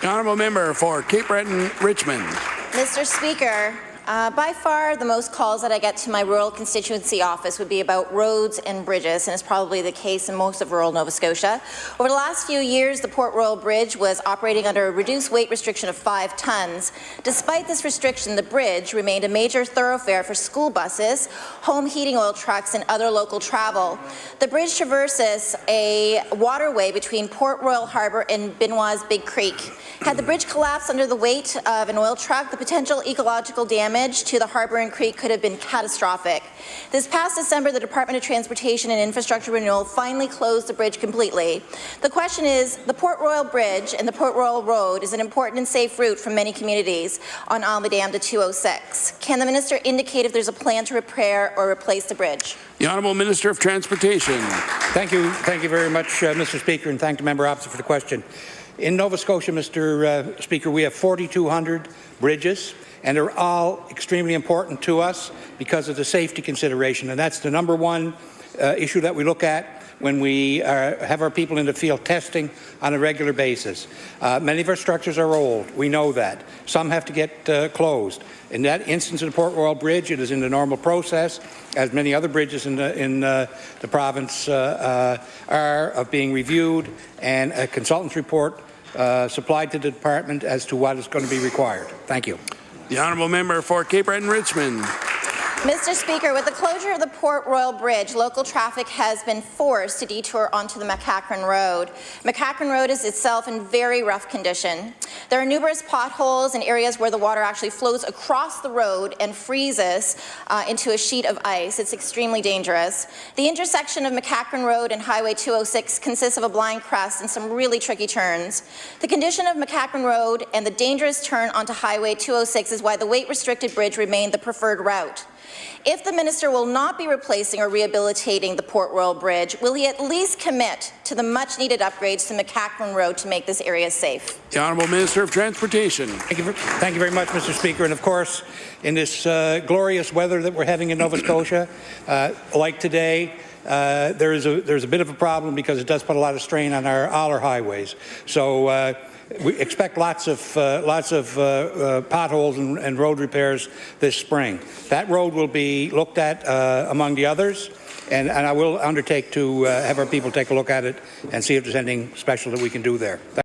The honourable member for Cape Breton, Richmond. Mr. Speaker, by far the most calls that I get to my rural constituency office would be about roads and bridges, and it's probably the case in most of rural Nova Scotia. Over the last few years, the Port Royal Bridge was operating under a reduced weight restriction of 5 tons. Despite this restriction, the bridge remained a major thoroughfare for school buses, home heating oil trucks, and other local travel. The bridge traverses a waterway between Port Royal Harbour and Benoit's Big Creek. Had the bridge collapsed under the weight of an oil truck, the potential ecological damage to the harbour and creek could have been catastrophic. This past December, the Department of Transportation and Infrastructure Renewal finally closed the bridge completely. The question is, the Port Royal Bridge and the Port Royal Road is an important and safe route for many communities on Alma Dam to 206. Can the minister indicate if there's a plan to repair or replace the bridge? The Honourable Minister of Transportation. Thank you very much, Mr. Speaker, and thank the member opposite for the question. In Nova Scotia, Mr. Speaker, we have 4,200 bridges, and they're all extremely important to us because of the safety consideration, and that's the number one issue that we look at when we have our people in the field testing on a regular basis. Many of our structures are old. We know that. Some have to get closed. In that instance of the Port Royal Bridge, it is in the normal process, as many other bridges in the province are, of being reviewed and a consultant's report supplied to the department as to what is going to be required. Thank you. The honourable member for Cape Breton, Richmond. Mr. Speaker, with the closure of the Port Royal Bridge, local traffic has been forced to detour onto the McCachran Road. McCachran Road is itself in very rough condition. There are numerous potholes and areas where the water actually flows across the road and freezes into a sheet of ice. It's extremely dangerous. The intersection of McCachran Road and Highway 206 consists of a blind crest and some really tricky turns. The condition of McCachran Road and the dangerous turn onto Highway 206 is why the weight-restricted bridge remained the preferred route. If the minister will not be replacing or rehabilitating the Port Royal Bridge, will he at least commit to the much-needed upgrades to McCachran Road to make this area safe? The Honourable Minister of Transportation. Thank you very much, Mr. Speaker. And of course, in this glorious weather that we're having in Nova Scotia, like today, there's a bit of a problem because it does put a lot of strain on all our highways. So we expect lots of potholes and road repairs this spring. That road will be looked at among the others, and I will undertake to have our people take a look at it and see if there's anything special that we can do there.